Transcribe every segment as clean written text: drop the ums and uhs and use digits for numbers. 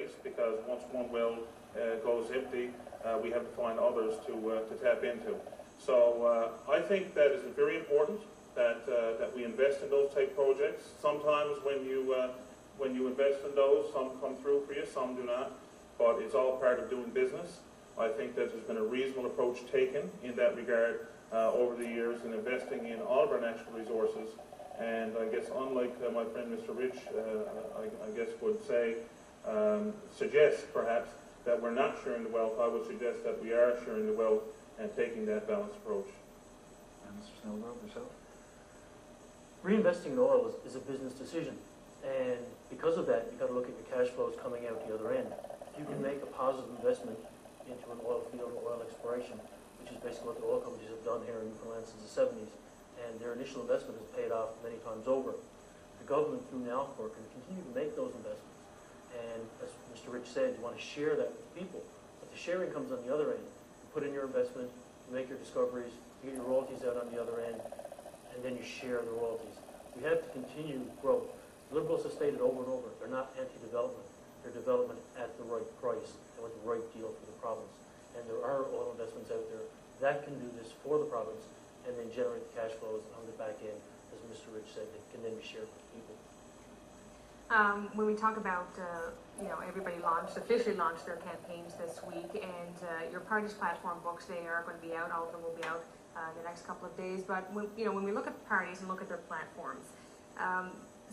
space, because once one well goes empty, we have to find others to tap into. So I think that is very important that we invest in those type projects. Sometimes when you invest in those, some come through for you, some do not, but it's all part of doing business. I think that there's been a reasonable approach taken in that regard over the years in investing in all of our natural resources. And I guess unlike my friend Mr. Riche, I guess would say, suggest perhaps that we're not sharing the wealth, I would suggest that we are sharing the wealth and taking that balanced approach. And Mr. Snelgrove, yourself? Reinvesting in oil is a business decision, and because of that, you've got to look at your cash flows coming out the other end. If you can make a positive investment into an oil field or oil exploration, which is basically what the oil companies have done here in Newfoundland since the 70s, and their initial investment has paid off many times over. The government through NALCOR can continue to make those investments. And as Mr. Riche said, you want to share that with people. But the sharing comes on the other end. You put in your investment, you make your discoveries, you get your royalties out on the other end, and then you share the royalties. We have to continue growth. Liberals have stated over and over, they're not anti-development. They're development at the right price and with the right deal for the province. And there are oil investments out there that can do this for the province and then generate the cash flows on the back end, as Mr. Riche said, that can then be shared with people. When we talk about, everybody officially launched their campaigns this week, and your party's platform books, they are going to be out. All of them will be out in the next couple of days. But when we look at parties and look at their platforms,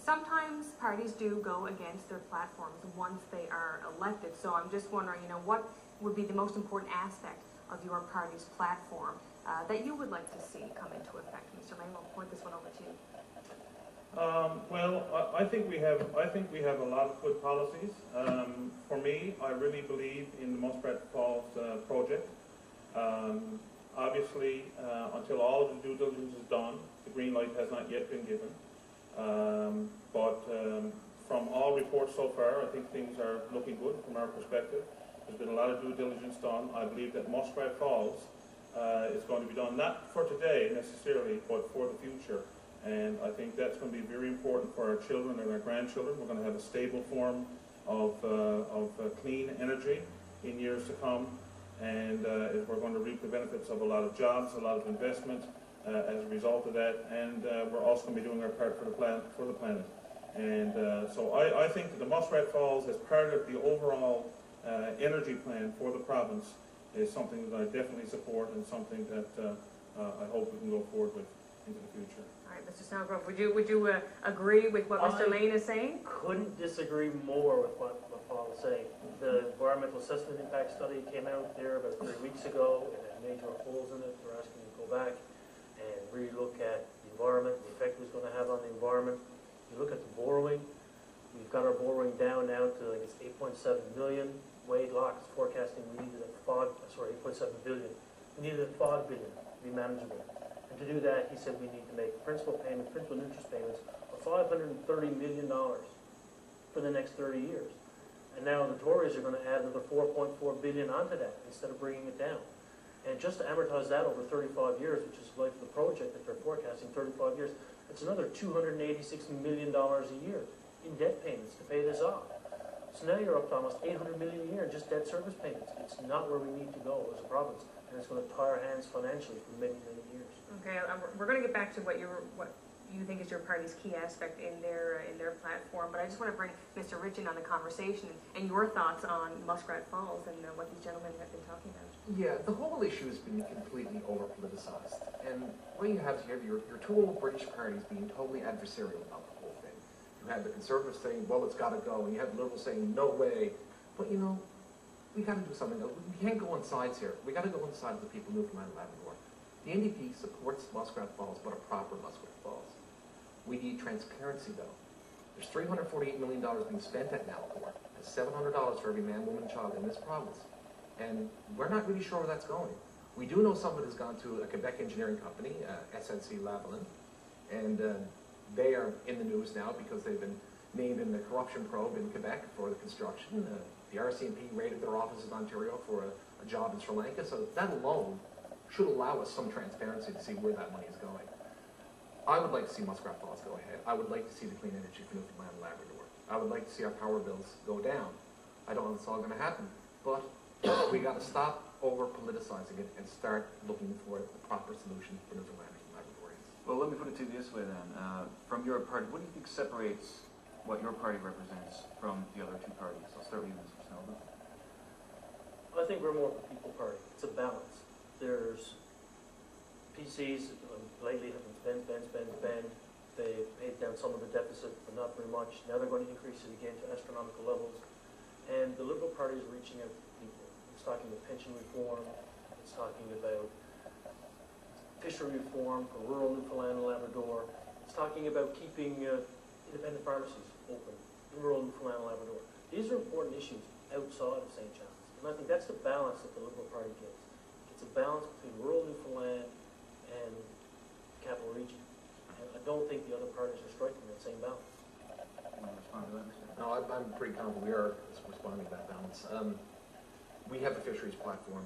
sometimes parties do go against their platforms once they are elected. So I'm just wondering, what would be the most important aspect of your party's platform that you would like to see come into effect? Mr. Lane, we'll point this one over to you. Well, I think we have a lot of good policies. For me, I really believe in the Muskrat Falls project. Obviously, until all of the due diligence is done, the green light has not yet been given. But from all reports so far, I think things are looking good from our perspective. There's been a lot of due diligence done. I believe that Muskrat Falls is going to be done, not for today necessarily, but for the future. And I think that's going to be very important for our children and our grandchildren. We're going to have a stable form of clean energy in years to come. And we're going to reap the benefits of a lot of jobs, a lot of investment as a result of that. And we're also going to be doing our part for the planet. And so I think that the Muskrat Falls, as part of the overall energy plan for the province, is something that I definitely support and something that I hope we can go forward with into the future. All right, Mr. Snelgrove, would you agree with what Mr. Lane is saying? Couldn't disagree more with what Paul is saying. The environmental assessment impact study came out there about 3 weeks ago. It had major holes in it. We're asking you to go back and really look at the environment, the effect it was going to have on the environment. You look at the borrowing. We've got our borrowing down now to, I guess, 8.7 million. Wade Locke is forecasting we needed 8.7 billion. We needed 5 billion to be manageable. And to do that, he said we need to make principal and interest payments of $530 million for the next 30 years. And now the Tories are going to add another 4.4 billion onto that instead of bringing it down. And just to amortize that over 35 years, which is the life of the project that they're forecasting, 35 years, it's another $286 million a year in debt payments to pay this off. So now you're up to almost $800 million a year in just debt service payments. It's not where we need to go as a province, and it's going to tie our hands financially for many, many years. Okay, we're going to get back to what you think is your party's key aspect in their platform, but I just want to bring Mr. Riche in on the conversation and your thoughts on Muskrat Falls and what these gentlemen have been talking about. Yeah, the whole issue has been completely over-politicized, and what you have here, your two old British parties being totally adversarial about the whole thing. You had the Conservatives saying, well, it's got to go, and you had the Liberals saying, no way. But, we got to do something else. We can't go on sides here. We got to go on the side of the people of Newfoundland and Labrador. The NDP supports Muskrat Falls, but a proper Muskrat Falls. We need transparency, though. There's $348 million being spent at NALCOR. That's $700 for every man, woman, and child in this province. And we're not really sure where that's going. We do know some of it has gone to a Quebec engineering company, SNC Lavalin, and they are in the news now because they've been named in the corruption probe in Quebec for the construction. The RCMP raided their offices in Ontario for a job in Sri Lanka, so that alone should allow us some transparency to see where that money is going. I would like to see Muskrat Falls go ahead. I would like to see the clean energy for Newfoundland and Labrador. I would like to see our power bills go down. I don't know if it's all going to happen, but we got to stop over-politicizing it and start looking for the proper solution for Newfoundlanders and Labradorians. Well, let me put it to you this way then. From your party, what do you think separates what your party represents from the other two parties? I'll start with you, Mr. Snelgrove. I think we're more of a people party. It's a balance. There's PCs lately have been spend. They paid down some of the deficit, but not very much. Now they're going to increase it again to astronomical levels. And the Liberal Party is reaching out to people. It's talking about pension reform. It's talking about fishery reform for rural Newfoundland and Labrador. It's talking about keeping independent pharmacies open in rural Newfoundland and Labrador. These are important issues outside of St. John's. And I think that's the balance that the Liberal Party gives. It's a balance between rural Newfoundland and capital region. And I don't think the other parties are striking that same balance. You want to respond to that, Mr. No, I'm pretty confident we are responding to that balance. We have a fisheries platform.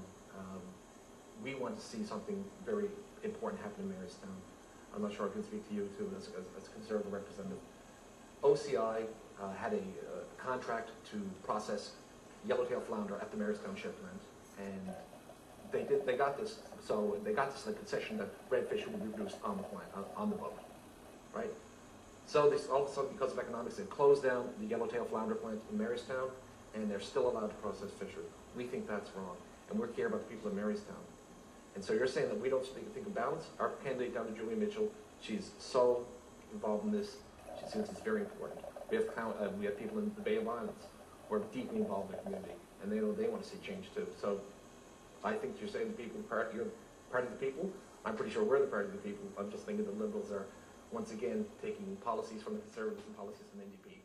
We want to see something very important happen in Marystown. I'm not sure I can speak to you too as a Conservative representative. OCI had a contract to process yellowtail flounder at the Marystown shipment, and they got this. So they got this in the concession that redfish would be produced on the boat, right? So this, all of a sudden, because of economics, they closed down the yellowtail flounder plant in Marystown, and they're still allowed to process fishery. We think that's wrong, and we're care about the people in Marystown. And so you're saying that we don't think of balance? Our candidate down to Julie Mitchell, she's so involved in this. She says it's very important. We have people in the Bay of Islands who are deeply involved in the community, and they want to see change too. So I think you're saying you're part of the people. I'm pretty sure we're the party of the people. I'm just thinking the Liberals are once again taking policies from the Conservatives and policies from the NDP